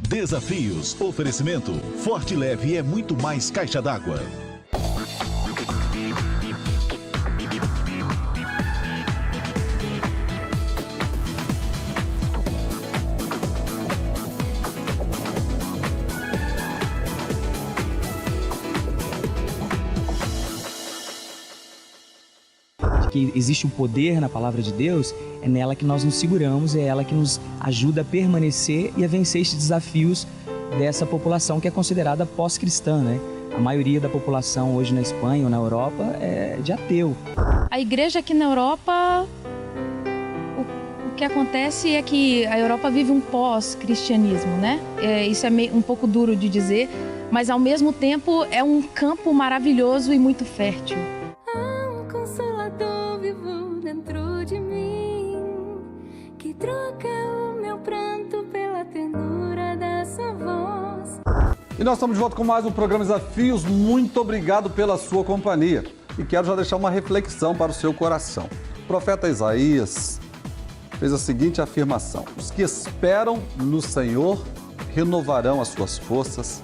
Desafios. Oferecimento. Forte e Leve é muito mais caixa d'água. Que existe um poder na palavra de Deus, é nela que nós nos seguramos, é ela que nos ajuda a permanecer e a vencer estes desafios dessa população que é considerada pós-cristã, né? A maioria da população hoje na Espanha ou na Europa é de ateu. A igreja aqui na Europa, o que acontece é que a Europa vive um pós-cristianismo, né? Isso é um pouco duro de dizer, mas ao mesmo tempo é um campo maravilhoso e muito fértil. E nós estamos de volta com mais um programa Desafios. Muito obrigado pela sua companhia. E quero já deixar uma reflexão para o seu coração. O profeta Isaías fez a seguinte afirmação: os que esperam no Senhor renovarão as suas forças,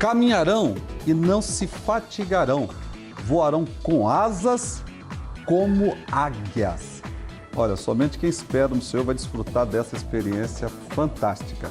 caminharão e não se fatigarão, voarão com asas como águias. Olha, somente quem espera no Senhor vai desfrutar dessa experiência fantástica.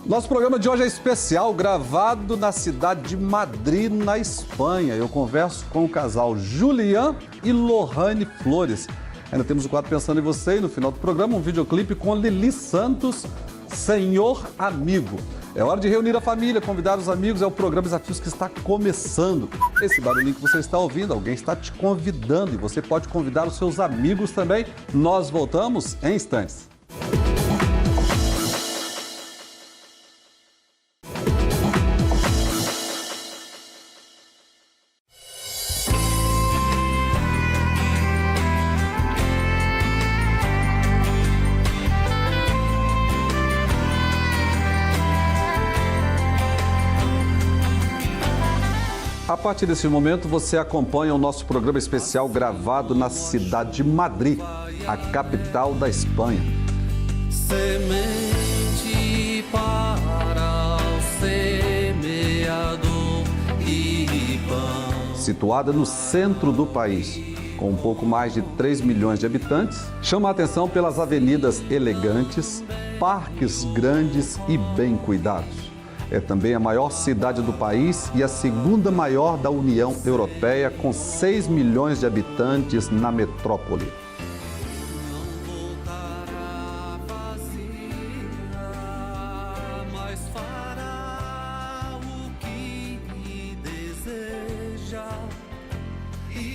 Nosso programa de hoje é especial, gravado na cidade de Madrid, na Espanha. Eu converso com o casal Julián e Lohane Flores. Ainda temos o quadro Pensando em Você e no final do programa um videoclipe com Lili Santos, Senhor Amigo. É hora de reunir a família, convidar os amigos, é o programa Desafios que está começando. Esse barulhinho que você está ouvindo, alguém está te convidando e você pode convidar os seus amigos também. Nós voltamos em instantes. A partir desse momento, você acompanha o nosso programa especial gravado na cidade de Madrid, a capital da Espanha. Semente para o semeador e pão. Situada no centro do país, com um pouco mais de 3 milhões de habitantes, chama a atenção pelas avenidas elegantes, parques grandes e bem cuidados. É também a maior cidade do país e a segunda maior da União Europeia, com 6 milhões de habitantes na metrópole.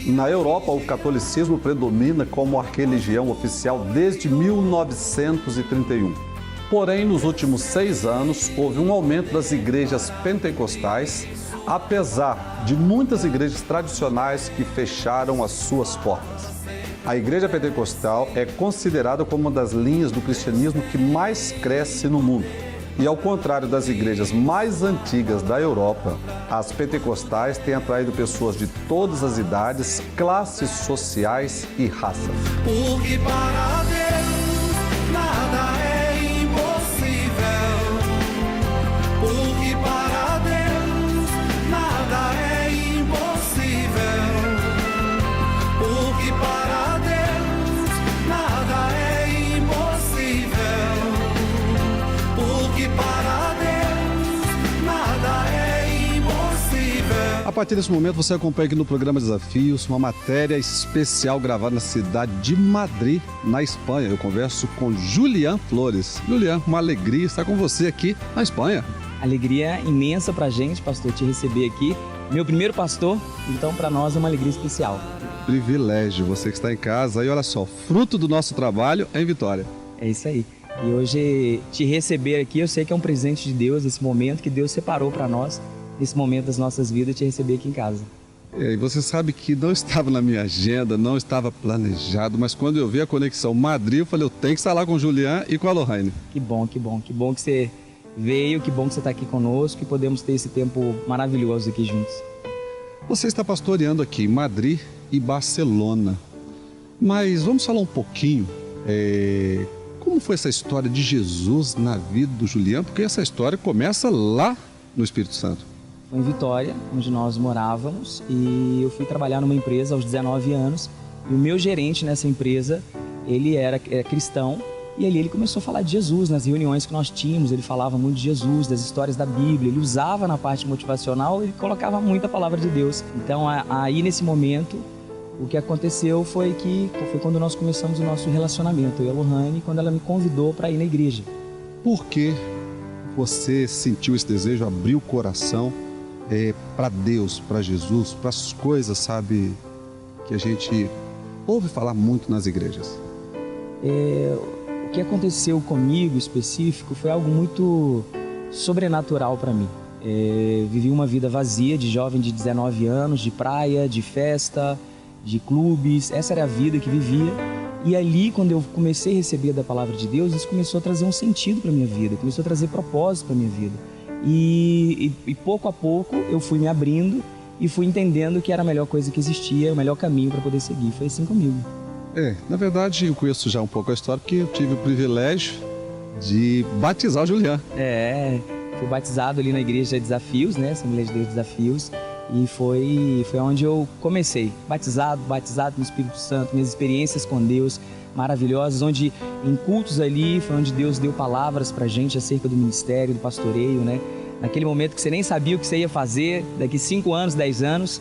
Na Europa, o catolicismo predomina como a religião oficial desde 1931. Porém, nos últimos 6 anos, houve um aumento das igrejas pentecostais, apesar de muitas igrejas tradicionais que fecharam as suas portas. A igreja pentecostal é considerada como uma das linhas do cristianismo que mais cresce no mundo. E ao contrário das igrejas mais antigas da Europa, as pentecostais têm atraído pessoas de todas as idades, classes sociais e raças. Porque para Deus nada é porque para Deus nada é impossível. Porque para Deus nada é impossível. Porque para Deus nada é impossível. A partir desse momento você acompanha aqui no programa Desafios uma matéria especial gravada na cidade de Madrid, na Espanha. Eu converso com Julián Flores. Julián, uma alegria estar com você aqui na Espanha. Alegria imensa pra gente, pastor, te receber aqui. Meu primeiro pastor, então para nós é uma alegria especial. Privilégio, você que está em casa. E olha só, fruto do nosso trabalho em Vitória. É isso aí. E hoje te receber aqui, eu sei que é um presente de Deus, esse momento que Deus separou para nós, nesse momento das nossas vidas, te receber aqui em casa. E você sabe que não estava na minha agenda, não estava planejado, mas quando eu vi a conexão Madrid, eu falei, eu tenho que estar lá com o Julián e com a Lohane. Que bom que você veio, que bom que você está aqui conosco e podemos ter esse tempo maravilhoso aqui juntos. Você está pastoreando aqui em Madrid e Barcelona, mas vamos falar um pouquinho Como foi essa história de Jesus na vida do Juliano? Porque essa história começa lá no Espírito Santo. Foi em Vitória, onde nós morávamos, e eu fui trabalhar numa empresa aos 19 anos. E o meu gerente nessa empresa, ele era cristão, e ali ele começou a falar de Jesus nas reuniões que nós tínhamos. Ele falava muito de Jesus, das histórias da Bíblia, ele usava na parte motivacional, ele colocava muito a palavra de Deus. Então aí nesse momento, o que aconteceu foi quando nós começamos o nosso relacionamento, eu e a Lohane, quando ela me convidou para ir na igreja. Por que você sentiu esse desejo, abriu o coração para Deus, para Jesus, para as coisas, sabe, que a gente ouve falar muito nas igrejas? O que aconteceu comigo específico foi algo muito sobrenatural para mim. Vivi uma vida vazia de jovem de 19 anos, de praia, de festa, de clubes. Essa era a vida que vivia. E ali, quando eu comecei a receber da palavra de Deus, isso começou a trazer um sentido para minha vida, começou a trazer propósito para minha vida. E pouco a pouco eu fui me abrindo e fui entendendo que era a melhor coisa que existia, o melhor caminho para poder seguir. Foi assim comigo. Na verdade, eu conheço já um pouco a história, porque eu tive o privilégio de batizar o Juliano. Fui batizado ali na igreja de Desafios, né? Assembleia de Deus Desafios. E foi onde eu comecei. Batizado no Espírito Santo, minhas experiências com Deus maravilhosas, onde em cultos ali foi onde Deus deu palavras pra gente acerca do ministério, do pastoreio, né? Naquele momento que você nem sabia o que você ia fazer, daqui 5 anos, 10 anos,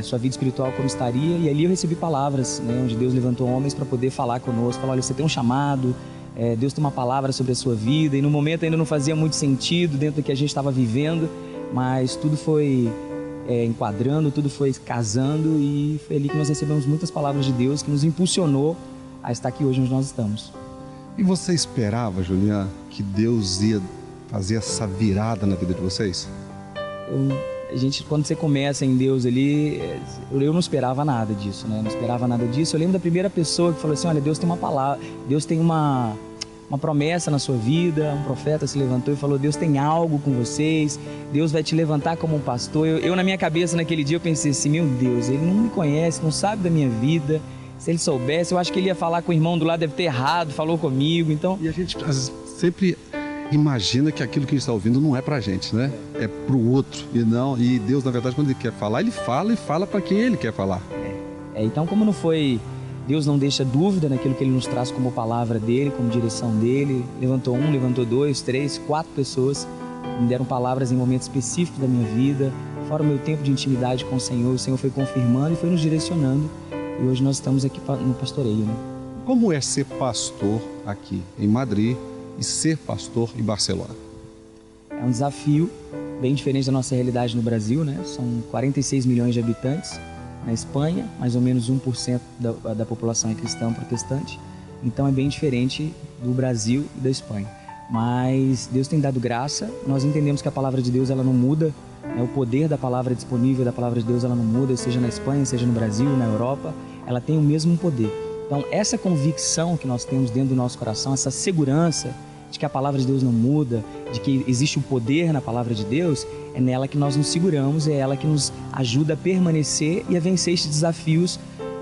sua vida espiritual como estaria. E ali eu recebi palavras, né? Onde Deus levantou homens para poder falar conosco, falar, olha, você tem um chamado, Deus tem uma palavra sobre a sua vida. E no momento ainda não fazia muito sentido dentro do que a gente estava vivendo, mas tudo foi enquadrando, tudo foi casando, e foi ali que nós recebemos muitas palavras de Deus que nos impulsionou a estar aqui hoje onde nós estamos. E você esperava, Juliano, que Deus ia fazer essa virada na vida de vocês? Quando você começa em Deus ali, eu não esperava nada disso, né? Não esperava nada disso. Eu lembro da primeira pessoa que falou assim, olha, Deus tem uma palavra, Deus tem uma promessa na sua vida. Um profeta se levantou e falou, Deus tem algo com vocês, Deus vai te levantar como um pastor. Eu na minha cabeça naquele dia eu pensei assim, meu Deus, ele não me conhece, não sabe da minha vida. Se ele soubesse, eu acho que ele ia falar com o irmão do lado, deve ter errado, falou comigo, então... E a gente sempre imagina que aquilo que a gente está ouvindo não é pra gente, né? É pro outro, e Deus, na verdade, quando ele quer falar, ele fala para quem ele quer falar. Então, como não foi... Deus não deixa dúvida naquilo que Ele nos traz como palavra dEle, como direção dEle. Levantou 1, levantou 2, 3, 4 pessoas que me deram palavras em momentos específicos da minha vida, fora o meu tempo de intimidade com o Senhor foi confirmando e foi nos direcionando. E hoje nós estamos aqui no pastoreio, né? Como é ser pastor aqui em Madrid e ser pastor em Barcelona? É um desafio bem diferente da nossa realidade no Brasil, né? São 46 milhões de habitantes. Na Espanha, mais ou menos 1% da população é cristã protestante. Então é bem diferente do Brasil e da Espanha. Mas Deus tem dado graça, nós entendemos que a palavra de Deus ela não muda, né? O poder da palavra disponível da palavra de Deus ela não muda, seja na Espanha, seja no Brasil, na Europa, ela tem o mesmo poder. Então essa convicção que nós temos dentro do nosso coração, essa segurança de que a palavra de Deus não muda, de que existe um poder na palavra de Deus, é nela que nós nos seguramos, é ela que nos ajuda a permanecer e a vencer estes desafios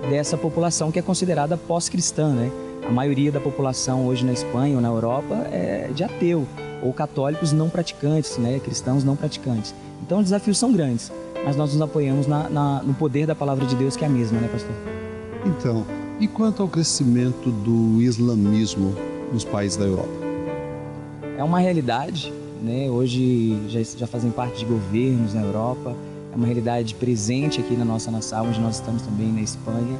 dessa população que é considerada pós-cristã, né? A maioria da população hoje na Espanha ou na Europa é de ateu, ou católicos não praticantes, né? Cristãos não praticantes. Então os desafios são grandes, mas nós nos apoiamos no poder da palavra de Deus, que é a mesma, né, pastor? Então, e quanto ao crescimento do islamismo nos países da Europa? É uma realidade, né? Hoje já fazem parte de governos na Europa, é uma realidade presente aqui na nossa nação, onde nós estamos também na Espanha,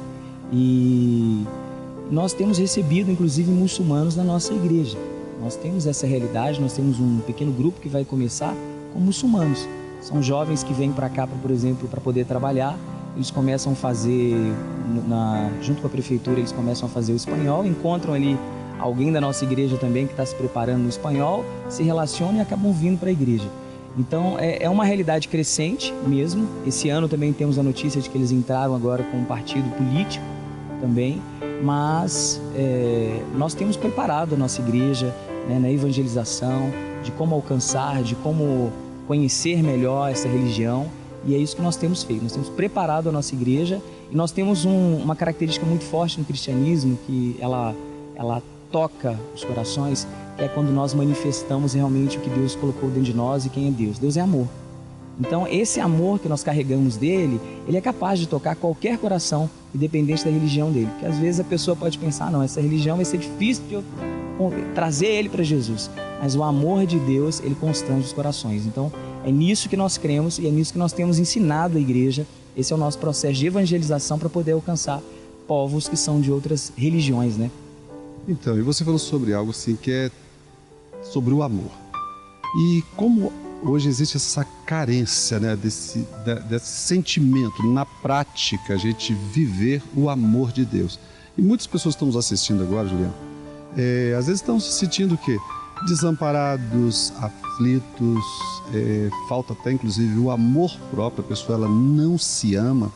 e nós temos recebido inclusive muçulmanos na nossa igreja. Nós temos essa realidade, nós temos um pequeno grupo que vai começar com muçulmanos. São jovens que vêm para cá, por exemplo, para poder trabalhar. Eles começam a fazer, junto com a prefeitura, eles começam a fazer o espanhol, encontram ali alguém da nossa igreja também que está se preparando no espanhol, se relacionam e acabam vindo para a igreja. Então é uma realidade crescente mesmo. Esse ano também temos a notícia de que eles entraram agora com um partido político também, mas nós temos preparado a nossa igreja, né, na evangelização, de como alcançar, de como conhecer melhor essa religião, e é isso que nós temos feito. Nós temos preparado a nossa igreja e nós temos uma característica muito forte no cristianismo, que ela toca os corações, que é quando nós manifestamos realmente o que Deus colocou dentro de nós e quem é Deus. Deus é amor. Então, esse amor que nós carregamos dele, ele é capaz de tocar qualquer coração, independente da religião dele. Porque às vezes a pessoa pode pensar, não, essa religião vai ser difícil de eu trazer ele para Jesus. Mas o amor de Deus, ele constrange os corações. Então, é nisso que nós cremos e é nisso que nós temos ensinado a igreja. Esse é o nosso processo de evangelização para poder alcançar povos que são de outras religiões, né? Então, e você falou sobre algo assim que é sobre o amor. E como hoje existe essa carência, né, desse sentimento, na prática, a gente viver o amor de Deus. E muitas pessoas que estão nos assistindo agora, Juliano, às vezes estão se sentindo o quê? Desamparados, aflitos, falta até inclusive o amor próprio, a pessoa ela não se ama.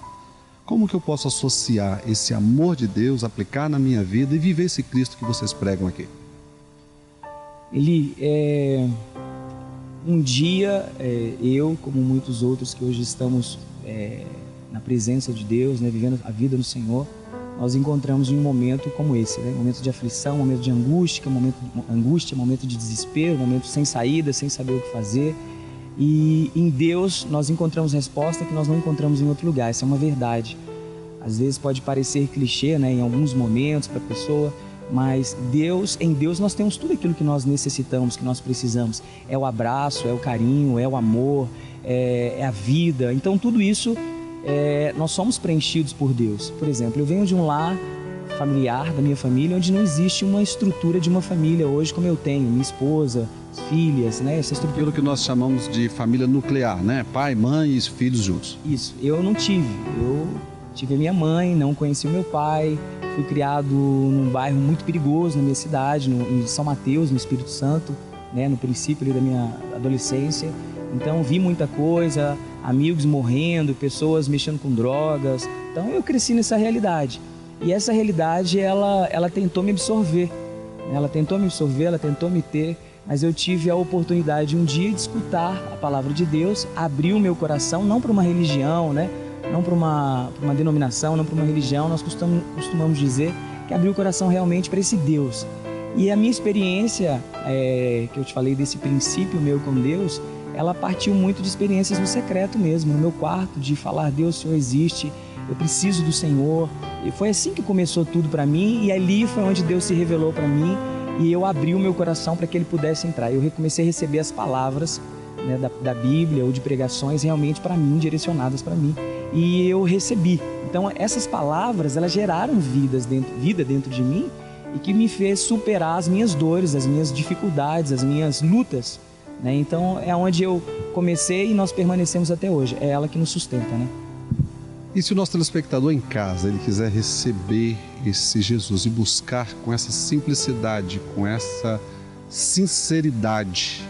Como que eu posso associar esse amor de Deus, aplicar na minha vida e viver esse Cristo que vocês pregam aqui? Um dia, eu, como muitos outros que hoje estamos na presença de Deus, né, vivendo a vida no Senhor, nós encontramos um momento como esse, né? Um momento de aflição, um momento de angústia, um momento de desespero, um momento sem saída, sem saber o que fazer. E em Deus nós encontramos resposta que nós não encontramos em outro lugar. Essa é uma verdade. Às vezes pode parecer clichê, né, em alguns momentos para a pessoa, mas em Deus nós temos tudo aquilo que nós necessitamos, que nós precisamos. É o abraço, é o carinho, é o amor, é a vida. Então tudo isso, nós somos preenchidos por Deus. Por exemplo, eu venho de um lar familiar, da minha família, onde não existe uma estrutura de uma família hoje como eu tenho, minha esposa, filhas, né? Essa estrutura. Aquilo que nós chamamos de família nuclear, né? Pai, mãe e filhos juntos. Isso, eu não tive. Eu tive a minha mãe, não conheci o meu pai, fui criado num bairro muito perigoso na minha cidade, em São Mateus, no Espírito Santo, né? No princípio ali da minha adolescência. Então vi muita coisa, amigos morrendo, pessoas mexendo com drogas. Então eu cresci nessa realidade. E essa realidade, ela tentou me absorver. Ela tentou me absorver, ela tentou me ter, mas eu tive a oportunidade um dia de escutar a palavra de Deus, abrir o meu coração, não para uma religião, né? Não para uma denominação, não para uma religião. Nós costumamos dizer que abrir o coração realmente para esse Deus. E a minha experiência, que eu te falei desse princípio meu com Deus, ela partiu muito de experiências no secreto mesmo, no meu quarto, de falar, Deus, o Senhor existe, eu preciso do Senhor. E foi assim que começou tudo para mim, e ali foi onde Deus se revelou para mim, e eu abri o meu coração para que Ele pudesse entrar. Eu comecei a receber as palavras, né, da Bíblia ou de pregações realmente para mim, direcionadas para mim, e eu recebi. Então essas palavras, elas geraram vida dentro de mim, e que me fez superar as minhas dores, as minhas dificuldades, as minhas lutas, né? Então é onde eu comecei e nós permanecemos até hoje. É ela que nos sustenta, né? E se o nosso telespectador em casa, ele quiser receber esse Jesus e buscar com essa simplicidade, com essa sinceridade,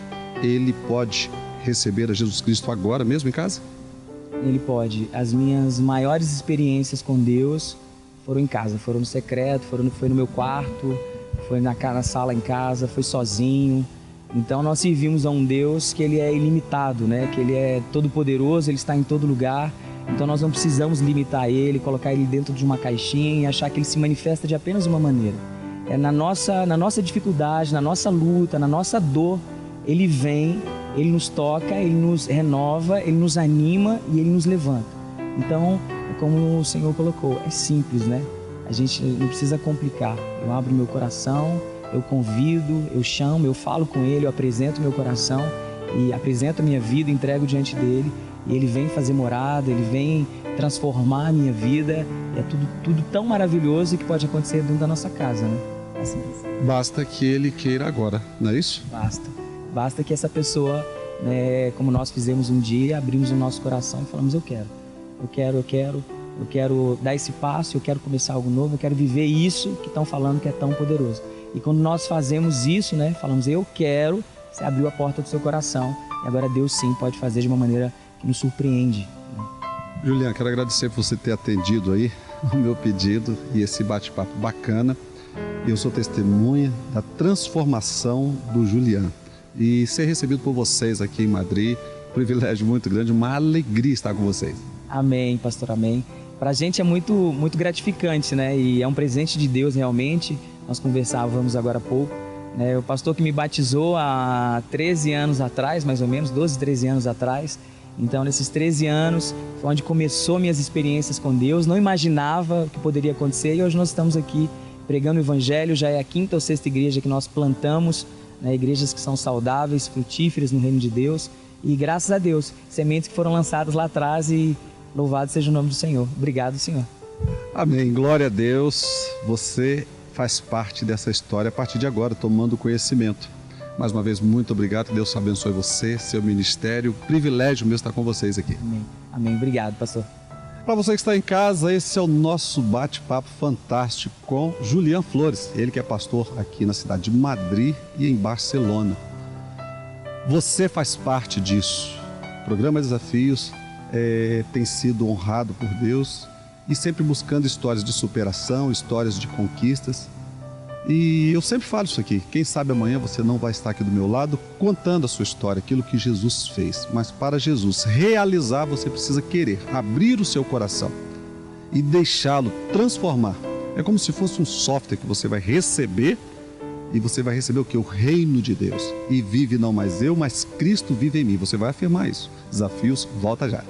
ele pode receber a Jesus Cristo agora mesmo em casa? Ele pode. As minhas maiores experiências com Deus foram em casa, foram no secreto, foi no meu quarto, foi na sala em casa, foi sozinho. Então nós servimos a um Deus que Ele é ilimitado, né? Que Ele é todo poderoso, Ele está em todo lugar. Então nós não precisamos limitar Ele, colocar Ele dentro de uma caixinha e achar que Ele se manifesta de apenas uma maneira. Na nossa dificuldade, na nossa luta, na nossa dor, Ele vem, Ele nos toca, Ele nos renova, Ele nos anima e Ele nos levanta. Então, como o Senhor colocou, é simples, né? A gente não precisa complicar. Eu abro meu coração, eu convido, eu chamo, eu falo com Ele, eu apresento meu coração e apresento a minha vida, entrego diante dEle. E Ele vem fazer morada, Ele vem transformar a minha vida. É tudo tão maravilhoso que pode acontecer dentro da nossa casa, né? É simples. Basta que Ele queira agora, não é isso? Basta que essa pessoa, né, como nós fizemos um dia, abrimos o nosso coração e falamos, eu quero dar esse passo, eu quero começar algo novo, eu quero viver isso que estão falando que é tão poderoso. E quando nós fazemos isso, né, falamos, eu quero, você abriu a porta do seu coração e agora Deus sim pode fazer de uma maneira que nos surpreende. Né? Juliano, quero agradecer por você ter atendido aí o meu pedido e esse bate-papo bacana. Eu sou testemunha da transformação do Juliano e ser recebido por vocês aqui em Madrid, privilégio muito grande, uma alegria estar com vocês. Amém, pastor, amém. Para a gente é muito, muito gratificante, né? E é um presente de Deus realmente nós conversávamos agora há pouco. O pastor que me batizou há 13 anos atrás, mais ou menos, 12, 13 anos atrás. Então, nesses 13 anos, foi onde começou minhas experiências com Deus. Não imaginava o que poderia acontecer e hoje nós estamos aqui pregando o Evangelho. Já é a 5ª ou 6ª igreja que nós plantamos, igrejas que são saudáveis, frutíferas no reino de Deus. E graças a Deus, sementes que foram lançadas lá atrás e louvado seja o nome do Senhor. Obrigado, Senhor. Amém. Glória a Deus. Você faz parte dessa história a partir de agora, tomando conhecimento. Mais uma vez, muito obrigado. Deus abençoe você, seu ministério. Privilégio mesmo estar com vocês aqui. Amém. Amém. Obrigado, pastor. Para você que está em casa, esse é o nosso bate-papo fantástico com Julian Flores. Ele que é pastor aqui na cidade de Madrid e em Barcelona. Você faz parte disso. O programa Desafios tem sido honrado por Deus e sempre buscando histórias de superação, histórias de conquistas. E eu sempre falo isso aqui, quem sabe amanhã você não vai estar aqui do meu lado contando a sua história, aquilo que Jesus fez. Mas para Jesus realizar, você precisa querer abrir o seu coração e deixá-lo transformar. É como se fosse um software que você vai receber e você vai receber o que? O reino de Deus. E vive não mais eu, mas Cristo vive em mim. Você vai afirmar isso. Desafios, volta já.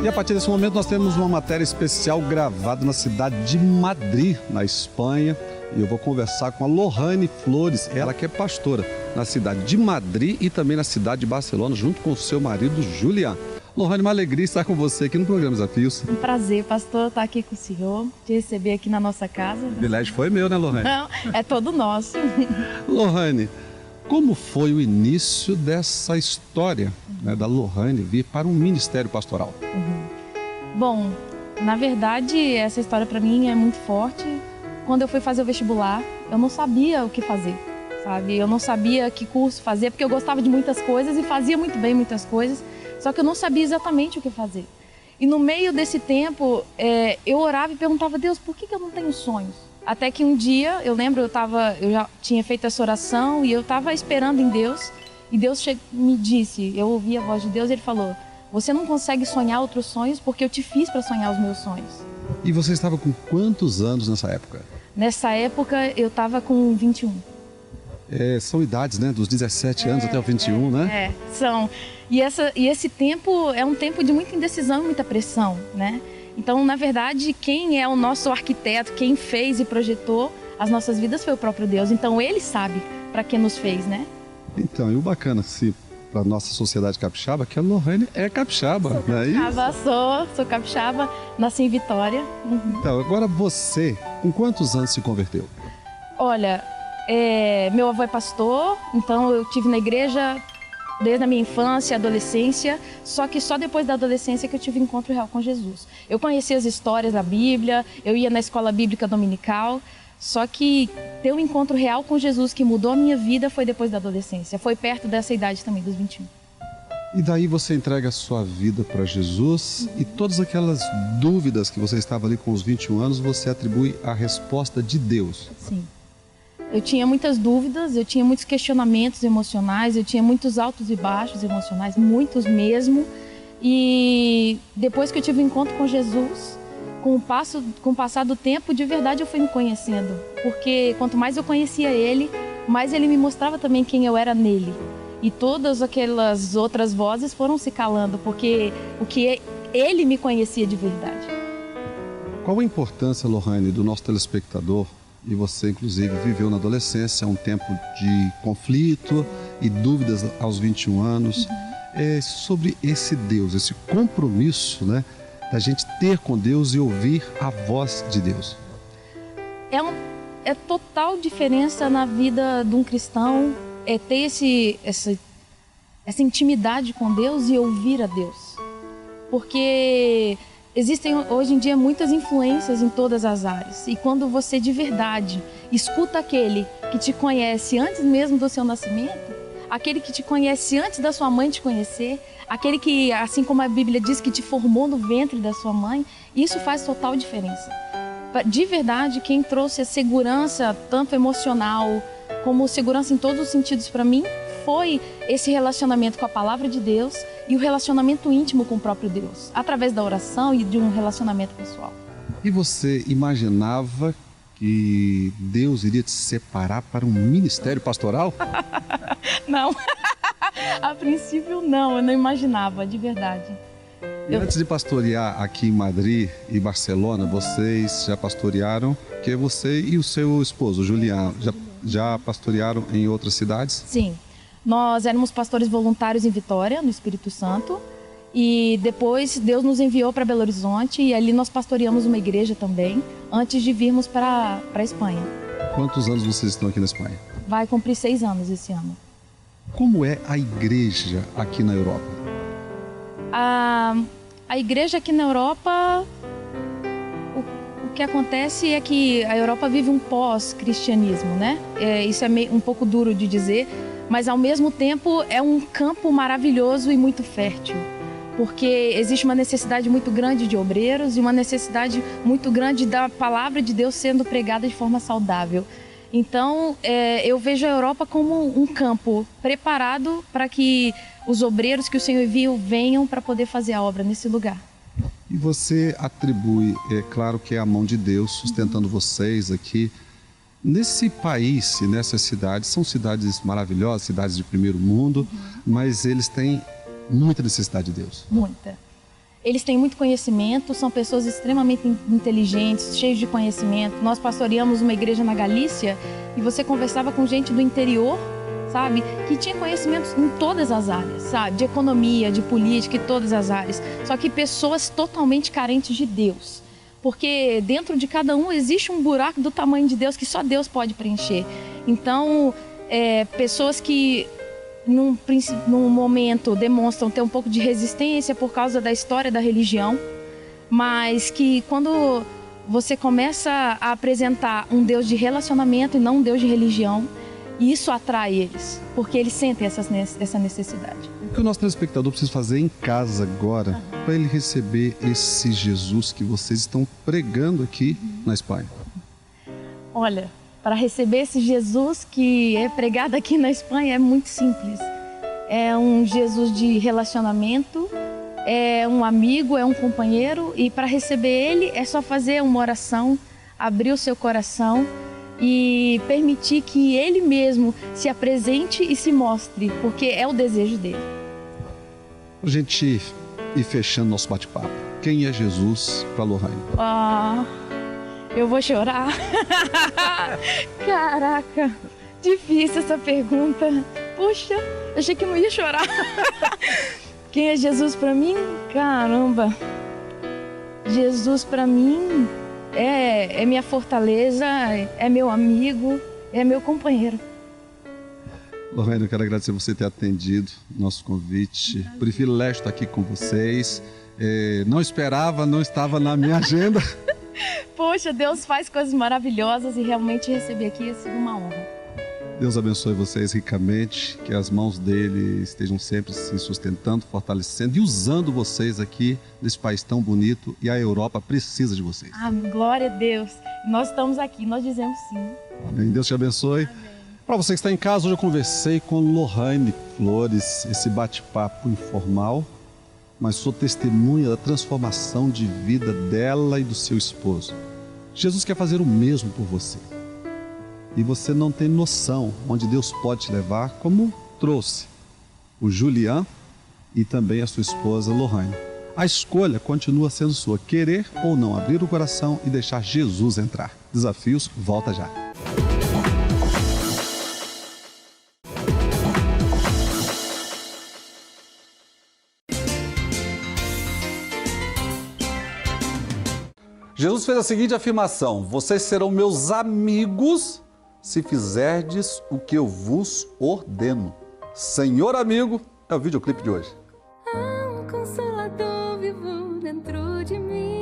E a partir desse momento nós temos uma matéria especial gravada na cidade de Madrid, na Espanha. E eu vou conversar com a Lohane Flores, ela que é pastora na cidade de Madrid e também na cidade de Barcelona, junto com o seu marido Julian. Lohane, uma alegria estar com você aqui no programa Desafios. Um prazer, pastor, estar aqui com o senhor, te receber aqui na nossa casa. O privilégio foi meu, né, Lohane? Não, é todo nosso. Lohane, como foi o início dessa história, da Lohane vir para um ministério pastoral? Bom, na verdade, essa história para mim é muito forte. Quando eu fui fazer o vestibular, eu não sabia o que fazer, sabe? Eu não sabia que curso fazer, porque eu gostava de muitas coisas e fazia muito bem muitas coisas, só que eu não sabia exatamente o que fazer. E no meio desse tempo, eu orava e perguntava a Deus, por que eu não tenho sonhos? Até que um dia, eu lembro, eu já tinha feito essa oração e eu estava esperando em Deus, e Deus me disse, eu ouvi a voz de Deus e Ele falou, você não consegue sonhar outros sonhos porque eu te fiz para sonhar os meus sonhos. E você estava com quantos anos nessa época? Nessa época eu estava com 21. São idades, né? Dos 17 anos até os 21, né? São. E esse tempo é um tempo de muita indecisão e muita pressão, né? Então, na verdade, quem é o nosso arquiteto, quem fez e projetou as nossas vidas foi o próprio Deus. Então, Ele sabe para que nos fez, né? Então, e o bacana, para a nossa sociedade capixaba, que a Lohane é capixaba, não é isso? Sou capixaba, nasci em Vitória. Então, agora você, com quantos anos se converteu? Olha, meu avô é pastor, então eu tive na igreja desde a minha infância, adolescência, só que só depois da adolescência que eu tive encontro real com Jesus. Eu conhecia as histórias da Bíblia, eu ia na escola bíblica dominical, só que ter um encontro real com Jesus que mudou a minha vida foi depois da adolescência, foi perto dessa idade também, dos 21. E daí você entrega a sua vida para Jesus e todas aquelas dúvidas que você estava ali com os 21 anos, você atribui à resposta de Deus. Sim. Eu tinha muitas dúvidas, eu tinha muitos questionamentos emocionais, eu tinha muitos altos e baixos emocionais, muitos mesmo. E depois que eu tive um encontro com Jesus, com o passar do tempo, de verdade eu fui me conhecendo. Porque quanto mais eu conhecia Ele, mais Ele me mostrava também quem eu era nele. E todas aquelas outras vozes foram se calando, porque o que Ele me conhecia de verdade. Qual a importância, Lohane, do nosso telespectador? E você, inclusive, viveu na adolescência, um tempo de conflito e dúvidas aos 21 anos. Sobre esse Deus, esse compromisso, né, da gente ter com Deus e ouvir a voz de Deus. É total diferença na vida de um cristão, ter essa intimidade com Deus e ouvir a Deus. Porque Existem hoje em dia muitas influências em todas as áreas. E quando você de verdade escuta aquele que te conhece antes mesmo do seu nascimento, aquele que te conhece antes da sua mãe te conhecer, aquele que, assim como a Bíblia diz, que te formou no ventre da sua mãe, isso faz total diferença. De verdade, quem trouxe a segurança, tanto emocional como segurança em todos os sentidos para mim, foi esse relacionamento com a palavra de Deus e o relacionamento íntimo com o próprio Deus, através da oração e de um relacionamento pessoal. E você imaginava que Deus iria te separar para um ministério pastoral? Não, a princípio não, eu não imaginava, de verdade. E antes de pastorear aqui em Madrid e Barcelona, vocês já pastorearam, que você e o seu esposo, Julián, já pastorearam em outras cidades? Sim, nós éramos pastores voluntários em Vitória, no Espírito Santo, e depois Deus nos enviou para Belo Horizonte e ali nós pastoreamos uma igreja também, antes de virmos para a Espanha. Quantos anos vocês estão aqui na Espanha? Vai cumprir 6 anos esse ano. Como é a igreja aqui na Europa? A igreja aqui na Europa, o que acontece é que a Europa vive um pós-cristianismo, né? Isso é um pouco duro de dizer, mas ao mesmo tempo é um campo maravilhoso e muito fértil, porque existe uma necessidade muito grande de obreiros e uma necessidade muito grande da palavra de Deus sendo pregada de forma saudável. Então, eu vejo a Europa como um campo preparado para que os obreiros que o Senhor enviou venham para poder fazer a obra nesse lugar. E você atribui, é claro que é a mão de Deus sustentando vocês aqui. Nesse país, nessas cidades, são cidades maravilhosas, cidades de primeiro mundo, mas eles têm muita necessidade de Deus. Muita. Eles têm muito conhecimento, são pessoas extremamente inteligentes, cheios de conhecimento. Nós pastoreamos uma igreja na Galícia e você conversava com gente do interior, sabe? Que tinha conhecimentos em todas as áreas, sabe? De economia, de política, em todas as áreas. Só que pessoas totalmente carentes de Deus. Porque dentro de cada um existe um buraco do tamanho de Deus que só Deus pode preencher. Então, pessoas que num momento demonstram ter um pouco de resistência por causa da história da religião, mas que quando você começa a apresentar um Deus de relacionamento e não um Deus de religião, isso atrai eles, porque eles sentem essa necessidade. O que o nosso telespectador precisa fazer em casa agora para ele receber esse Jesus que vocês estão pregando aqui na Espanha? Olha, para receber esse Jesus que é pregado aqui na Espanha é muito simples. É um Jesus de relacionamento, é um amigo, é um companheiro, e para receber ele é só fazer uma oração, abrir o seu coração e permitir que ele mesmo se apresente e se mostre, porque é o desejo dele. Para a gente ir fechando nosso bate-papo, quem é Jesus para Lorraine? Eu vou chorar. Caraca, difícil essa pergunta. Puxa, achei que não ia chorar. Quem é Jesus para mim? Caramba. Jesus para mim é minha fortaleza, é meu amigo, é meu companheiro. Lorraine, eu quero agradecer você ter atendido o nosso convite. Privilégio estar aqui com vocês. Não esperava, não estava na minha agenda. Poxa, Deus faz coisas maravilhosas e realmente receber aqui é sido uma honra. Deus abençoe vocês ricamente, que as mãos dele estejam sempre se sustentando, fortalecendo e usando vocês aqui nesse país tão bonito, e a Europa precisa de vocês. Glória a Deus. Nós estamos aqui, nós dizemos sim. Amém. Deus te abençoe. Para você que está em casa, hoje eu conversei com Lorraine Flores, esse bate-papo informal, mas sou testemunha da transformação de vida dela e do seu esposo. Jesus quer fazer o mesmo por você. E você não tem noção onde Deus pode te levar, como trouxe o Julián e também a sua esposa Lorraine. A escolha continua sendo sua, querer ou não abrir o coração e deixar Jesus entrar. Desafios, volta já. Jesus fez a seguinte afirmação: vocês serão meus amigos se fizerdes o que eu vos ordeno. Senhor amigo, é o videoclipe de hoje. Há um consolador vivo dentro de mim.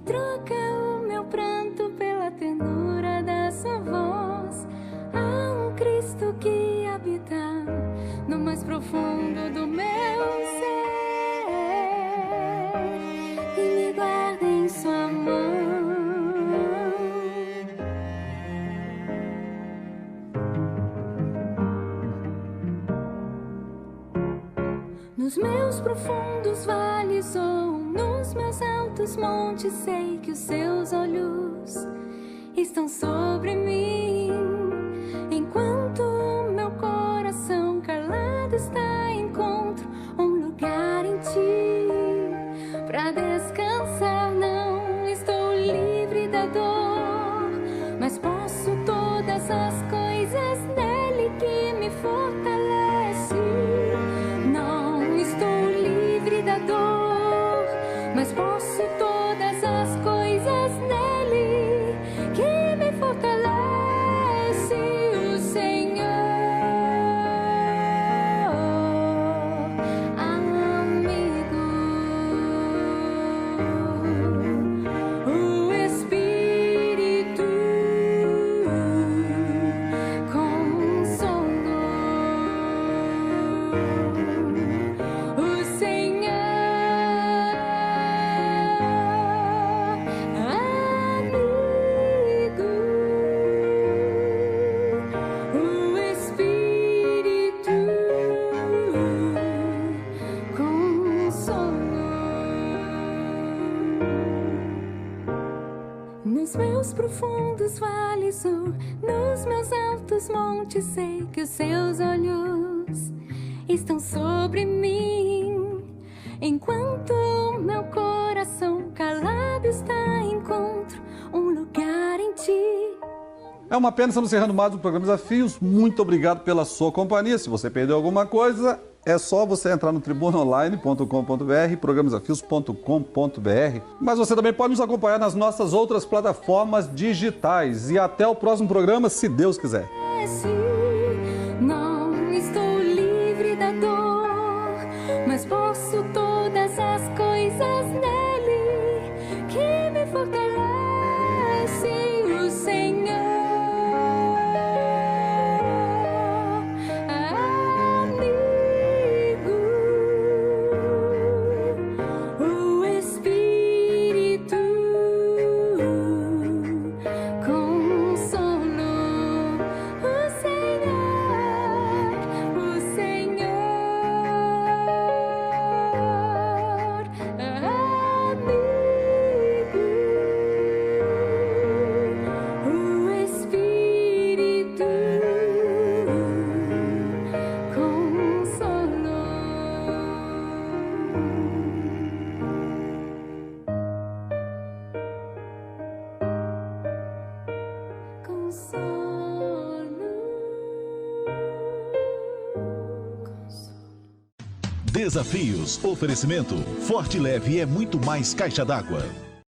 e troca o meu pranto pela ternura da sua voz. Há um Cristo que habita no mais profundo do meu ser e me guarda em sua mão. Nos meus profundos vales ou nos meus altos montes, sei que os seus olhos estão sobre mim. Enquanto o meu coração calado está, encontro um lugar em ti pra descansar. Não estou livre da dor, mas posso todas as coisas nele que me fortalece. Não estou livre da dor, mas posso todas as coisas nele que me fortalece. O Senhor, amigo, o Espírito, consolo. O Senhor, amigo, o Espírito, consolo. Nos meus profundos vales ou nos meus altos montes, sei que os seus olhos estão sobre mim. Enquanto meu coração calado está, encontro um lugar em ti. É uma pena, estamos encerrando mais um programa Desafios. Muito obrigado pela sua companhia. Se você perdeu alguma coisa, é só você entrar no tribunaonline.com.br, programasdesafios.com.br. Mas você também pode nos acompanhar nas nossas outras plataformas digitais. E até o próximo programa, se Deus quiser. Não estou livre da dor, mas posso todas as coisas nele que me fortalece. O Senhor, amigo, o Espírito, consolo. O Senhor, amigo, o Espírito, consolo. Desafios. Oferecimento. Forte Leve é muito mais caixa d'água.